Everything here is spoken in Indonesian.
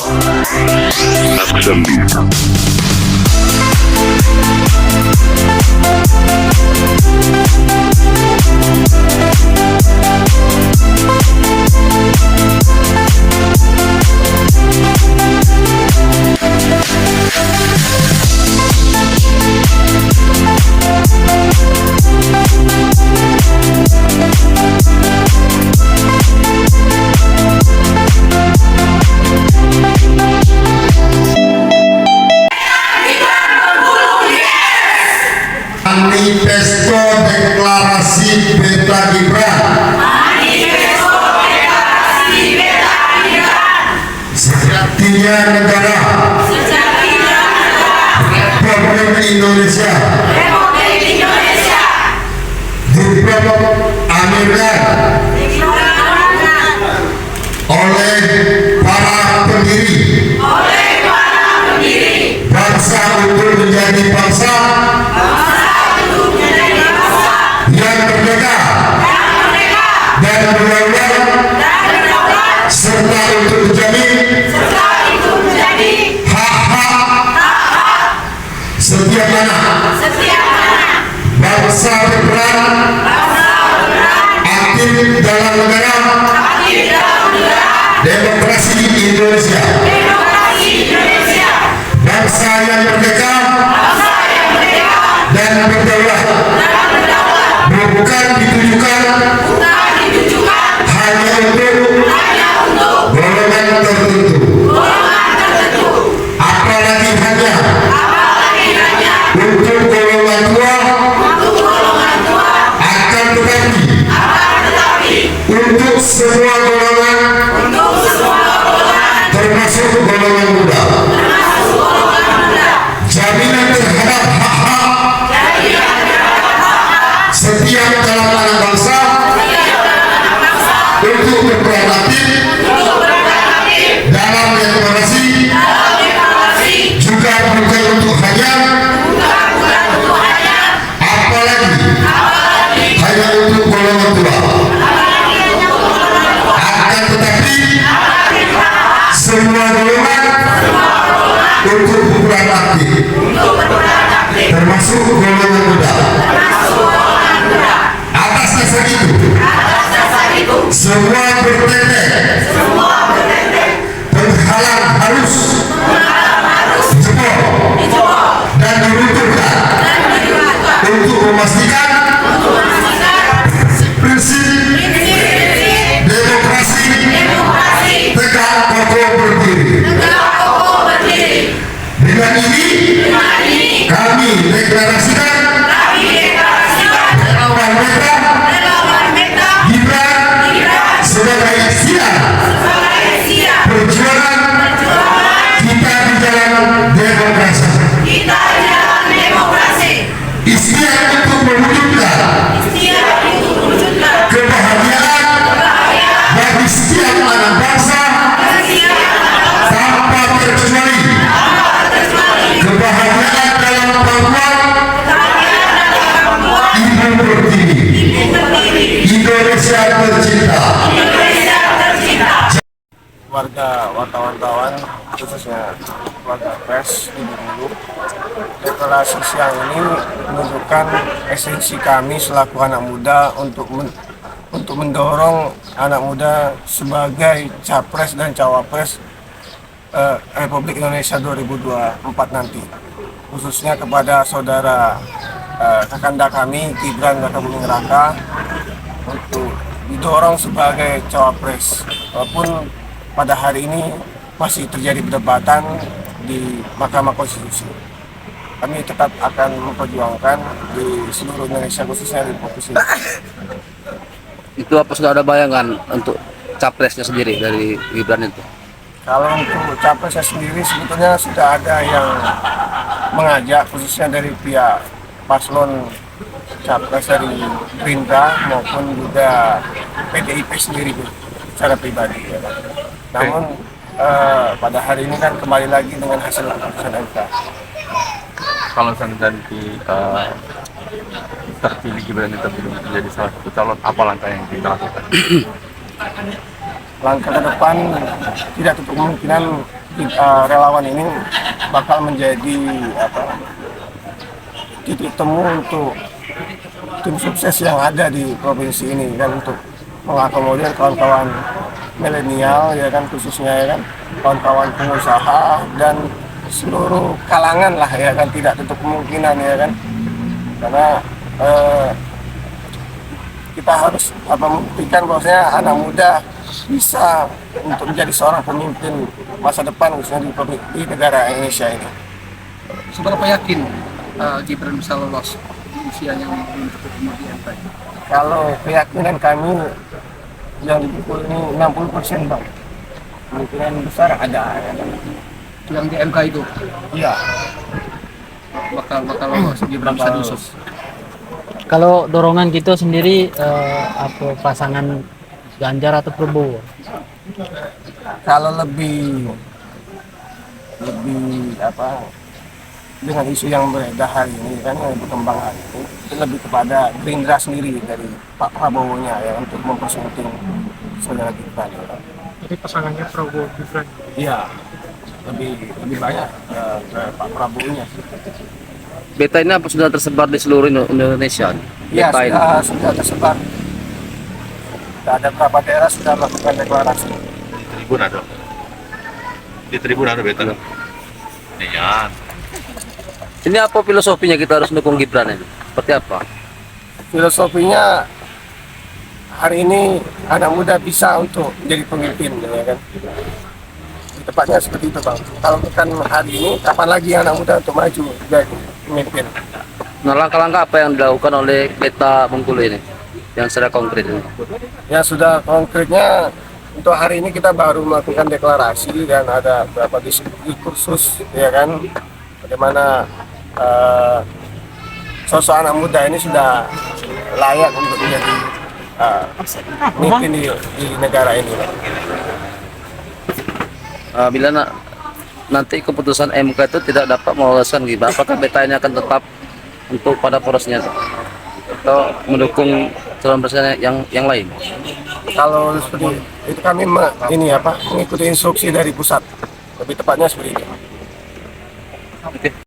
Absolute. Manifesto Deklarasi Beta Gibran. Sejatinya negara Republik Indonesia diproklamasikan oleh para pendiri bangsa untuk menjadi bangsa yang merdeka dan berdaulat serta untuk menjamin hak-hak setiap anak bangsa berperan aktif dalam negara demokrasi Indonesia. Bangsa yang merdeka dan berdaulat bukan ditujukan hanya untuk golongan tertentu, apalagi hanya untuk golongan tua, akan tetapi untuk semua golongan, termasuk golongan muda. Jaminan terhadap hak-hak setiap dalam anak bangsa untuk berperan aktif dalam demokrasi juga bukan untuk hanya apalagi hanya untuk golongan tua, akan tetapi semua golongan untuk berperan aktif termasuk golongan muda. Atas dasar itu semua bertekad penghalang harus dijebol dan diruntuhkan untuk memastikan prinsip demokrasi tegak kokoh berdiri. Dengan ini kami deklarasikan relawan Beta Gibran sebagai siap perjuangan kita di jalan demokrasi. Ikhtiar untuk mewujudkan kebahagiaan bagi setiap anak bangsa tanpa terkecuali. Kebahagiaan dalam pangkuan Ibu Pertiwi, Indonesia tercinta. Warga wartawan khususnya warga pers di Bengkulu, deklarasi siang ini menunjukkan esensi kami selaku anak muda untuk mendorong anak muda sebagai capres dan cawapres Republik Indonesia 2024 nanti, khususnya kepada saudara kakanda kami Gibran Rakabuming Raka untuk didorong sebagai cawapres. Walaupun pada hari ini masih terjadi perdebatan di Mahkamah Konstitusi, kami tetap akan memperjuangkan di seluruh Indonesia, khususnya di provinsi. Itu apa sudah ada bayangan untuk capresnya sendiri dari Gibran itu? Kalau untuk capresnya sendiri sebetulnya sudah ada yang mengajak, khususnya dari pihak paslon capres dari Gerindra maupun juga PDIP sendiri secara pribadi. Ya. Namun pada hari ini kan kembali lagi dengan hasil keputusan MK. Kalau nanti terpilih Gibran itu menjadi salah satu calon, apa langkah yang kita lakukan? Langkah ke depan tidak tutup kemungkinan relawan ini bakal menjadi titik temu untuk tim sukses yang ada di provinsi ini kan, untuk mengakomodir kawan-kawan milenial ya kan, khususnya ya kan kawan-kawan pengusaha dan seluruh kalangan lah ya kan, tidak tutup kemungkinan ya kan, karena kita harus membuktikan bahwasanya anak muda bisa untuk menjadi seorang pemimpin masa depan khususnya di negara Indonesia ini. Seberapa yakin Gibran bisa lolos di usia yang belum cukup kemudian tadi? Kalau keyakinan kami yang dipukul ini 60% Bang. Kemungkinan besar ada ya kan. Yang di MK itu Iya. bakal lolos, Gibran bisa diusung. Kalau dorongan gitu sendiri apa pasangan Ganjar atau Prabowo? Kalau lebih dengan isu yang beredar hari ini kan, yang berkembang hari ini, itu lebih kepada Gerindra sendiri dari Pak Prabowo-nya ya untuk mempersunting saudara Gibran. Jadi pasangannya Prabowo Gibran. Iya, lebih banyak ke Pak Prabowo-nya. Beta ini apa sudah tersebar di seluruh Indonesia? Iya, Beta ini. sudah tersebar. Sudah ada beberapa daerah sudah melakukan deklarasi. Tribun ada. Di tribun ada beta. Iya. Ini apa filosofinya kita harus dukung Gibran ini? Seperti apa? Filosofinya hari ini anak muda bisa untuk jadi pemimpin ya kan. Tepatnya seperti itu Bang. Kalau bukan hari ini, kapan lagi anak muda untuk maju jadi pemimpin? Nah, langkah-langkah apa yang dilakukan oleh Beta Bengkulu ini yang secara konkret ini? Ya sudah konkretnya untuk hari ini kita baru melakukan deklarasi dan ada beberapa diskursus ya kan, bagaimana sosok anak muda ini sudah layak untuk menjadi pemimpin di negara ini. Bila nanti keputusan MK itu tidak dapat meloloskan Gibran, apakah Beta ini akan tetap untuk pada porosnya atau mendukung calon presiden yang lain? Kalau seperti itu kami mengikuti instruksi dari pusat, lebih tepatnya seperti itu. Oke.